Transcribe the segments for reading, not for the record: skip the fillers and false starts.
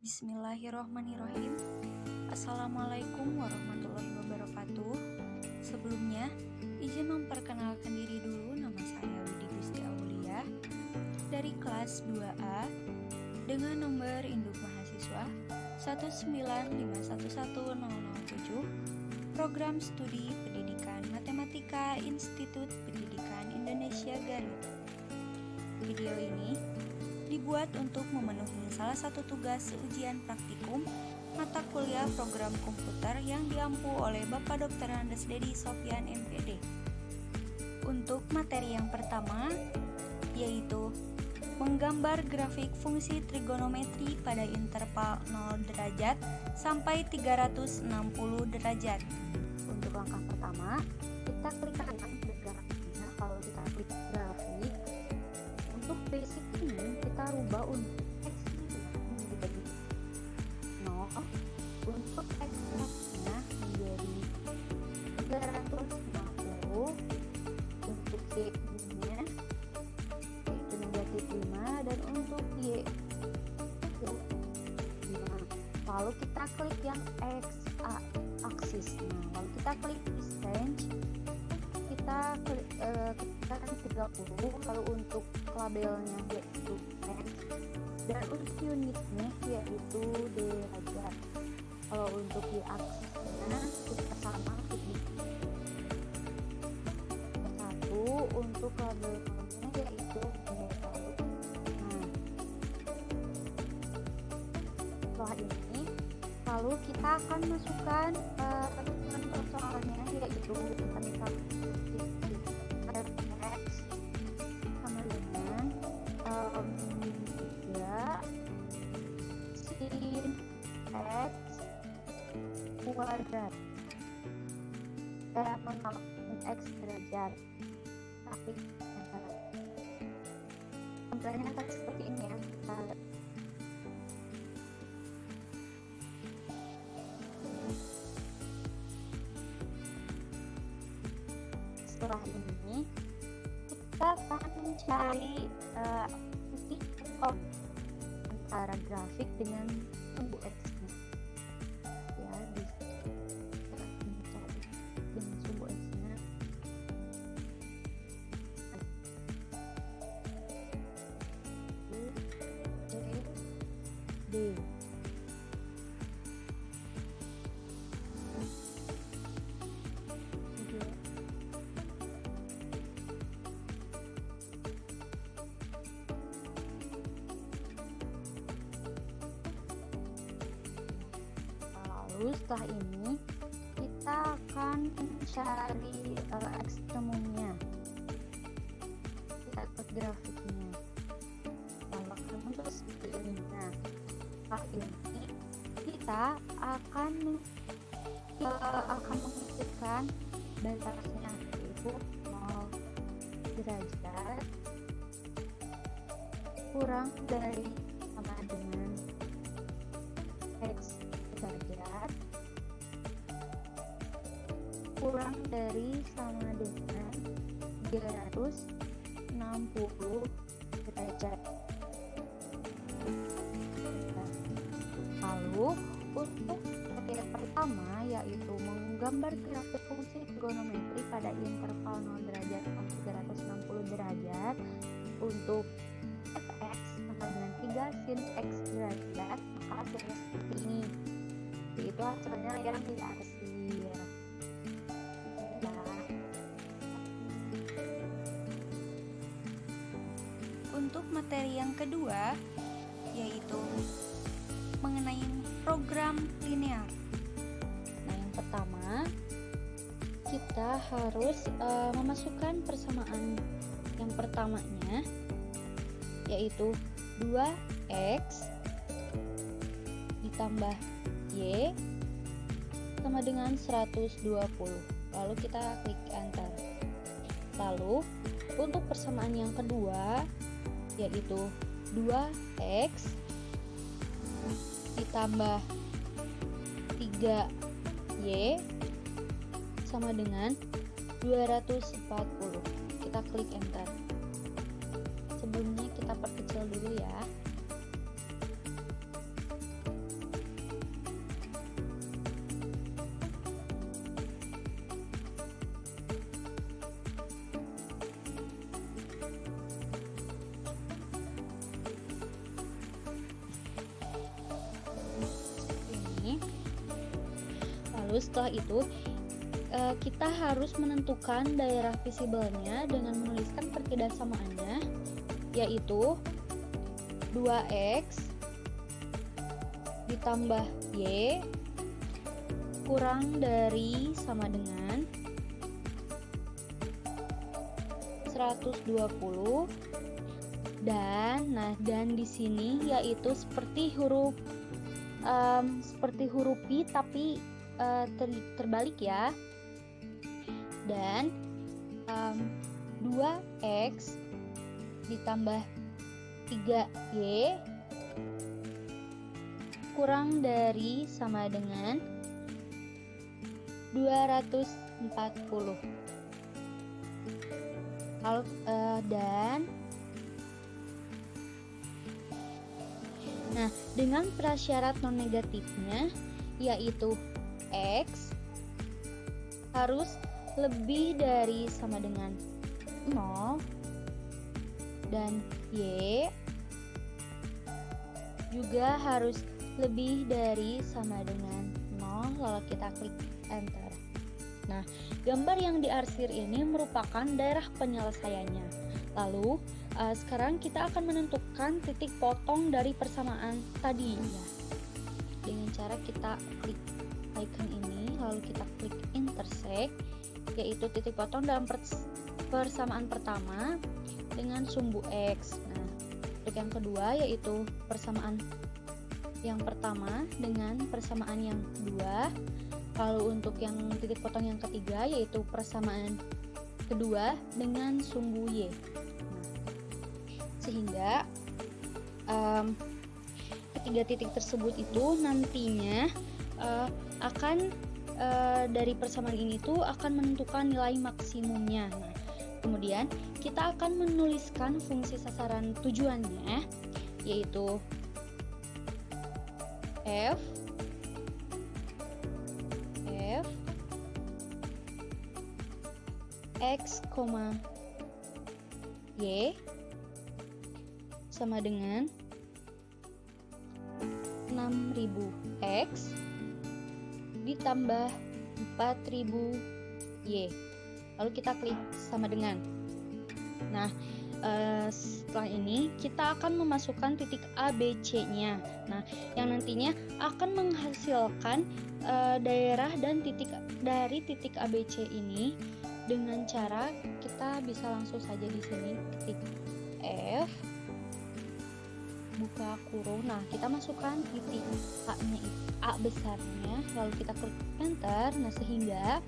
Bismillahirrohmanirrohim. Assalamualaikum warahmatullahi wabarakatuh. Sebelumnya, izin memperkenalkan diri dulu. Nama saya Widi Gusti Aulia dari kelas 2A dengan nomor induk mahasiswa 195110007, program studi pendidikan matematika Institut Pendidikan Indonesia Garut. Video ini dibuat untuk memenuhi salah satu tugas ujian praktikum mata kuliah program komputer yang diampu oleh Bapak Dr. Andes Dedi Sofyan MPD. Untuk materi yang pertama, yaitu menggambar grafik fungsi trigonometri pada interval 0 derajat sampai 360 derajat. Untuk langkah pertama, kita klik kanan grafiknya. Kalau kita klik grafik, untuk basic ini kita rubah untuk X menjadi 0, untuk X nya menjadi 360, untuk Y nya yaitu negatif 5, dan untuk Y itu 5. Lalu kita klik yang X aksis. Lalu kita klik distance, kita akan 30. Lalu untuk labelnya yaitu X, dan untuk unitnya yaitu derajat. Kalau untuk Y aksisnya kita sama di 1, untuk labelnya yaitu meter. Setelah ini lalu kita akan masukkan persoalannya, yaitu kita bisa X sama dengan 3 sin X kuadrat X derajat. Tapi contohnya akan seperti ini ya. Setelah ini kita akan mencari titik antara grafik dengan sumbu X-nya. Ya, bisa mencari dengan sumbu X-nya. D. Lalu setelah ini kita akan mencari ekstremumnya. Kita lihat grafiknya. Kalau untuk seperti ini. Nah, setelah ini kita akan menghitungkan batasnya, yaitu 0 derajat kurang dari sama dengan X derajat kurang dari sama dengan 360 derajat. Lalu untuk bagian pertama, yaitu menggambar grafik fungsi trigonometri pada interval 0 derajat sampai 360 derajat, untuk fx sama dengan 3 sin X derajat, maka hasilnya seperti ini, yaitu hasilnya yang diarsir. Untuk materi yang kedua, yaitu mengenai program linear. Nah, yang pertama kita harus memasukkan persamaan yang pertamanya, yaitu 2x ditambah y sama dengan 120. Lalu kita klik enter. Lalu untuk persamaan yang kedua, yaitu 2x ditambah 3y sama dengan 240. Kita klik enter. Sebelumnya kita perkecil dulu ya. Lalu setelah itu kita harus menentukan daerah visible-nya dengan menuliskan pertidaksamaannya, yaitu 2x ditambah y kurang dari sama dengan 120 dan di sini yaitu seperti huruf I tapi terbalik ya. Dan 2x ditambah 3y kurang dari sama dengan 240. Dengan prasyarat non negatifnya, yaitu x harus lebih dari sama dengan 0 dan y juga harus lebih dari sama dengan 0, lalu kita klik enter. Nah, gambar yang diarsir ini merupakan daerah penyelesaiannya. Lalu, sekarang kita akan menentukan titik potong dari persamaan tadi ya. Dengan cara kita klik icon ini, lalu kita klik intersect, yaitu titik potong dalam persamaan pertama dengan sumbu X. Nah, untuk yang kedua yaitu persamaan yang pertama dengan persamaan yang kedua. Lalu untuk yang titik potong yang ketiga yaitu persamaan kedua dengan sumbu Y. Sehingga ketiga titik tersebut itu nantinya akan dari persamaan ini tuh akan menentukan nilai maksimumnya. Nah, kemudian kita akan menuliskan fungsi sasaran tujuannya, yaitu f x, y sama dengan 6000x ditambah 4000 y. Lalu kita klik sama dengan. Nah, setelah ini kita akan memasukkan titik A, B, C-nya. Nah, yang nantinya akan menghasilkan daerah dan titik dari titik A, B, C ini dengan cara kita bisa langsung saja di sini ketik F, buka kurung. Nah, kita masukkan titik A-nya, A besarnya, lalu kita klik enter. Nah, sehingga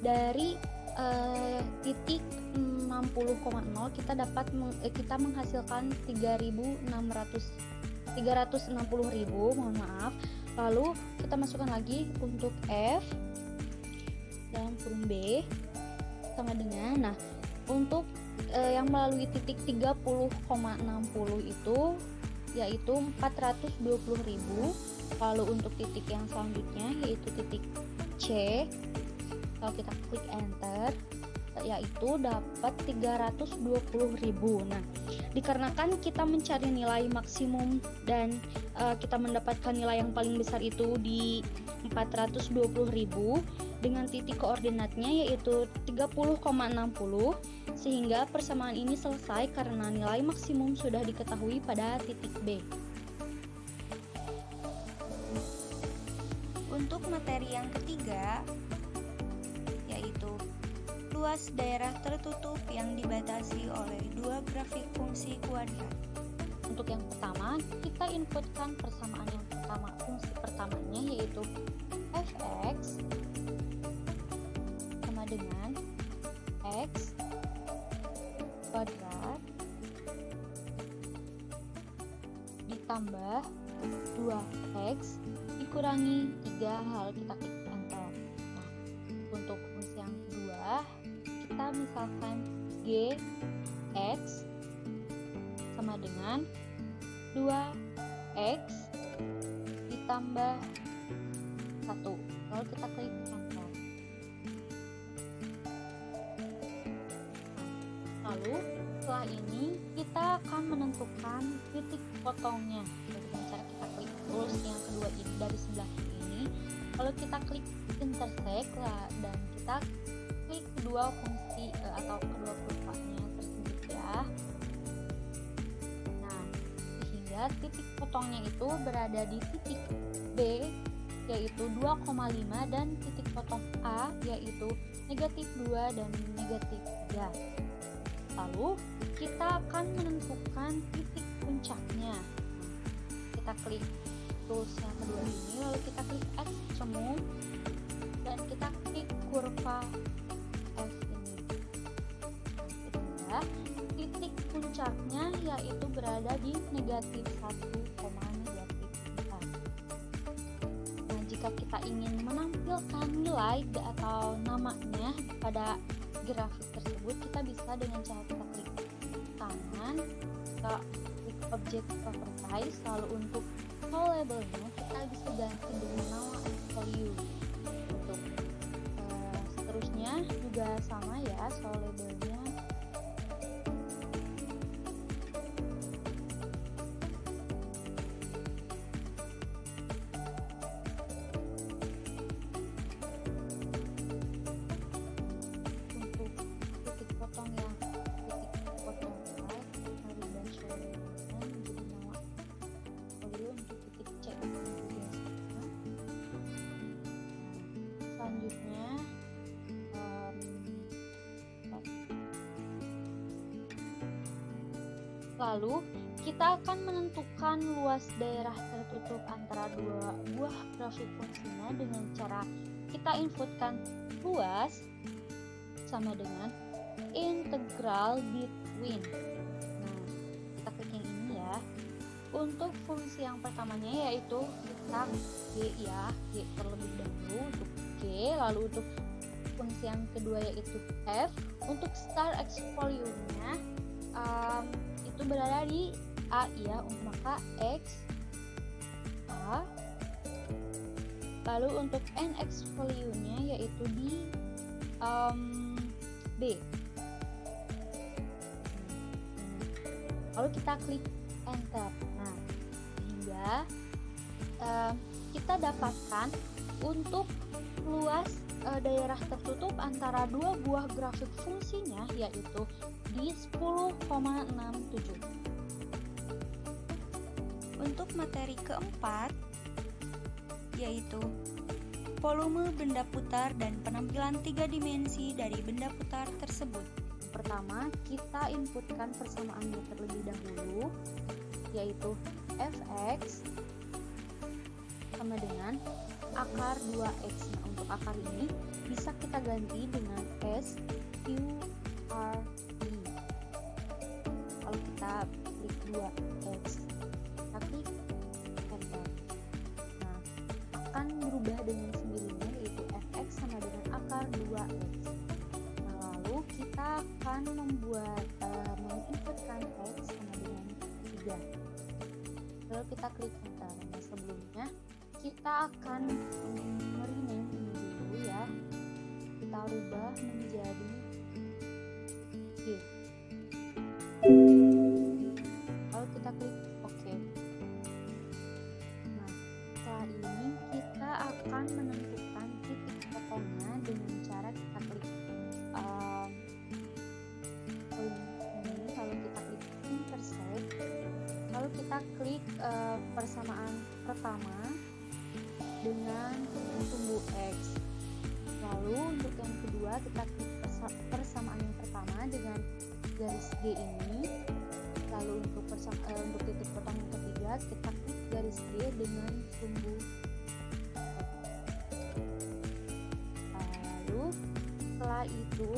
dari titik 60,0 kita menghasilkan 360.000, mohon maaf. Lalu kita masukkan lagi untuk F dalam kurung B sama dengan, nah untuk yang melalui titik 30,60 itu yaitu 420.000. Lalu untuk titik yang selanjutnya yaitu titik C, kalau kita klik enter yaitu dapat 320.000. Nah, dikarenakan kita mencari nilai maksimum dan kita mendapatkan nilai yang paling besar itu di 420.000 dengan titik koordinatnya yaitu 30,60, sehingga persamaan ini selesai karena nilai maksimum sudah diketahui pada titik B. Untuk materi yang ketiga yaitu luas daerah tertutup yang dibatasi oleh dua grafik fungsi kuadrat. Untuk yang pertama, kita inputkan persamaan yang pertama, fungsi pertamanya yaitu fx sama dengan x kuadrat ditambah 2x dikurangi 3, lalu kita klik enter. Nah, untuk fungsi yang kedua, kita misalkan g x sama dengan 2x ditambah 1, lalu kita klik enter. Lalu setelah ini kita akan menentukan titik potongnya dengan cara kita klik terus yang kedua ini dari sebelah ini. Lalu kita klik intersect dan kita klik kedua fungsi atau kedua kurvanya tersebut ya. Nah, sehingga titik potongnya itu berada di titik B yaitu 2,5 dan titik potong A yaitu -2 dan -3. Lalu kita akan menentukan titik puncaknya. Kita klik tools yang kedua ini, lalu kita klik extremum dan kita klik kurva F ini. Sehingga titik puncaknya yaitu berada di -1,4. Nah, jika kita ingin menampilkan nilai atau namanya pada grafik tersebut, kita bisa dengan cara kita klik kanan, kita klik object properties, lalu untuk show labelnya kita bisa ganti dengan nama value. Untuk seterusnya juga sama ya, show labelnya. Selanjutnya lalu kita akan menentukan luas daerah tertutup antara dua buah grafik fungsinya dengan cara kita inputkan luas sama dengan integral between. Nah, kita klik yang ini ya. Untuk fungsi yang pertamanya yaitu kita G ya, G terlebih dahulu untuk G, lalu untuk fungsi yang kedua yaitu F. Untuk star x volume-nya itu berada di A ya, maka X A. Lalu untuk nx volume-nya yaitu di B. Lalu kita klik enter. Nah, sehingga kita dapatkan untuk luas daerah tertutup antara dua buah grafik fungsinya yaitu di 10,67. Untuk materi keempat yaitu volume benda putar dan penampilan 3 dimensi dari benda putar tersebut. Pertama, kita inputkan persamaannya terlebih dahulu yaitu fx sama dengan akar 2x. Nah, untuk akar ini bisa kita ganti dengan s q r i. Kalau kita klik 2x, kita klik enter. Nah, akan berubah dengan sendirinya yaitu fx sama dengan akar 2x. Nah, lalu kita akan menginputkan x sama dengan 3. Lalu kita klik enter. Nah, sebelumnya kita akan rename ini dulu ya. Kita rubah menjadi G. Lalu kita klik OK. Nah, setelah ini kita akan menentukan titik potongnya dengan cara kita klik ini, lalu kita klik intersect, lalu kita klik persamaan pertama dengan sumbu X. Lalu untuk yang kedua kita klik persamaan yang pertama dengan garis G ini. Lalu untuk titik potong yang ketiga kita klik garis G dengan sumbu X. Lalu setelah itu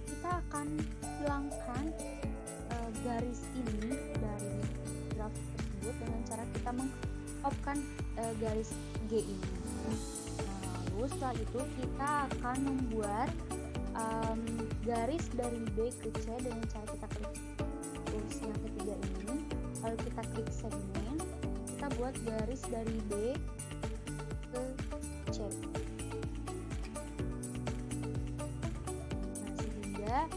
kita akan hilangkan garis ini dari grafik tersebut dengan cara kita menghapuskan garis G ini. Nah, lalu setelah itu kita akan membuat garis dari B ke C dengan cara kita klik tools yang ketiga ini, lalu kita klik segmen, kita buat garis dari B ke C. Nah, sehingga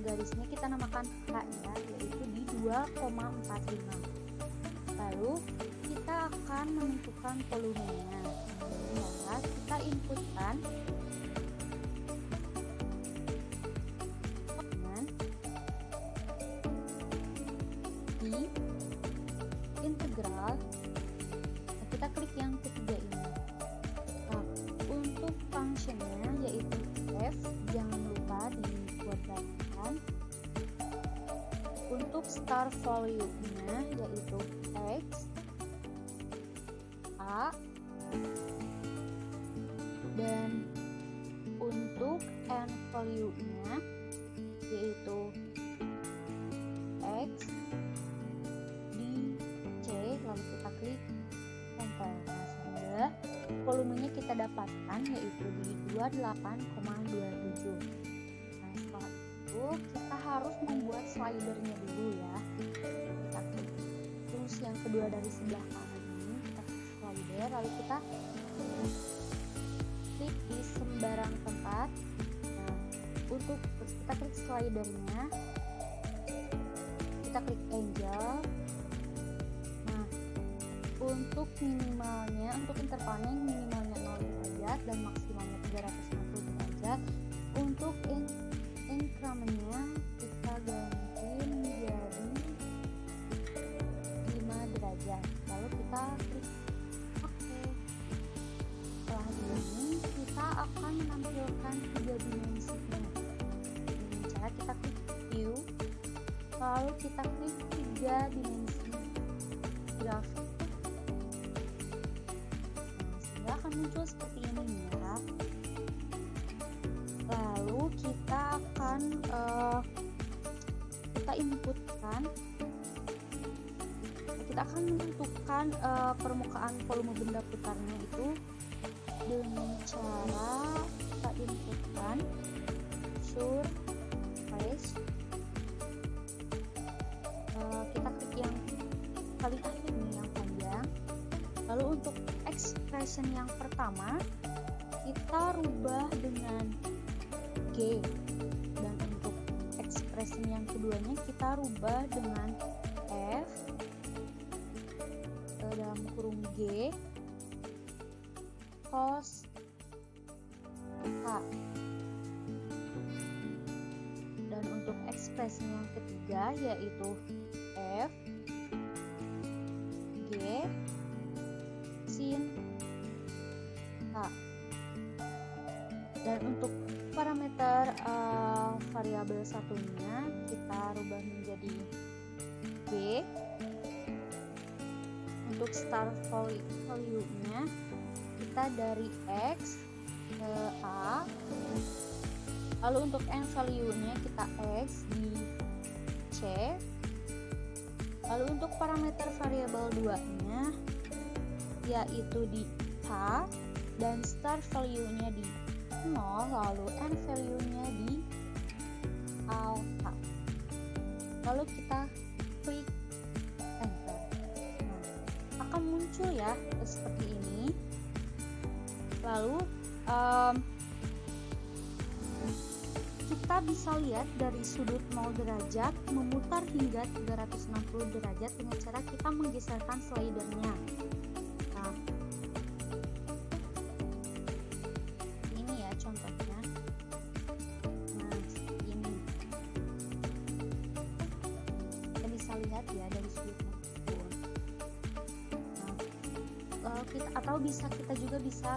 garisnya kita namakan H ya, yaitu di 2,45. Lalu kita kita akan menentukan volumenya. Ya, kita inputkan di integral. Kita klik yang ketiga ini. Nah, untuk fungsinya yaitu f, jangan lupa dikuadratkan. Untuk star value-nya yaitu x, a, dan untuk n value-nya yaitu x di c, lalu kita klik enter. Nah, sehingga volumenya kita dapatkan yaitu di 28,27. Nah, setelah itu kita harus membuat slidernya dulu ya. Kita klik terus yang kedua dari sebelah kanan ini, kita klik slider, lalu kita klik di sembarang tempat. Nah, untuk kita klik slidernya, kita klik angel. Nah, untuk minimalnya, untuk intervalnya minimalnya 0 derajat dan maksimalnya 360 derajat. Untuk incrementnya kita ganti menjadi 5 derajat, lalu kita klik OK. Setelah ini kita akan menampilkan 3 dimensinya dengan cara kita klik view, lalu kita klik 3 dimensi grafik. Nah, sehingga akan muncul seperti ini ya. Lalu kita akan menentukan permukaan volume benda putarnya itu dengan cara kita inputkan surface. Kita klik yang paling akhir nih, yang panjang. Lalu untuk expression yang pertama kita rubah dengan G, dan untuk expression yang keduanya kita rubah dengan F dalam kurung G cos K. Dan untuk expression yang ketiga yaitu F G sin K. Dan untuk parameter variabel satunya kita rubah menjadi G. Untuk star value-nya kita dari X ke A, lalu untuk N value-nya kita X di C, lalu untuk parameter variabel 2-nya yaitu di K, dan star value-nya di 0, lalu N value-nya di alpha. Lalu kita klik enter. Nah, akan muncul ya seperti ini. Lalu kita bisa lihat dari sudut 0 derajat memutar hingga 360 derajat dengan cara kita menggeserkan slidernya. Nah, ini ya contohnya. Nah, seperti ini. Kita bisa lihat ya dari sudut manapun. Nah, kita juga bisa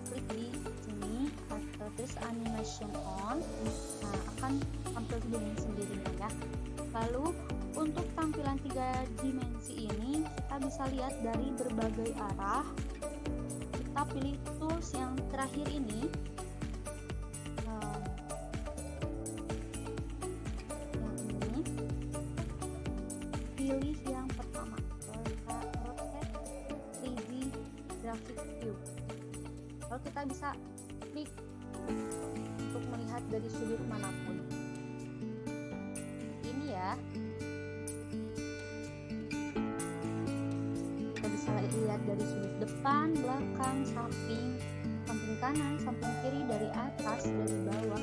klik di sini terus animation on. Nah, akan tampil dengan sendirinya ya. Lalu untuk tampilan 3 dimensi ini kita bisa lihat dari berbagai arah. Kita pilih tools yang terakhir ini. Yang ini. Pilih yang pertama, rotate 3D graphic view. Lalu kita bisa klik untuk melihat dari sudut manapun. Ini ya. Kita bisa lihat dari sudut depan, belakang, samping kanan, samping kiri, dari atas, dari bawah,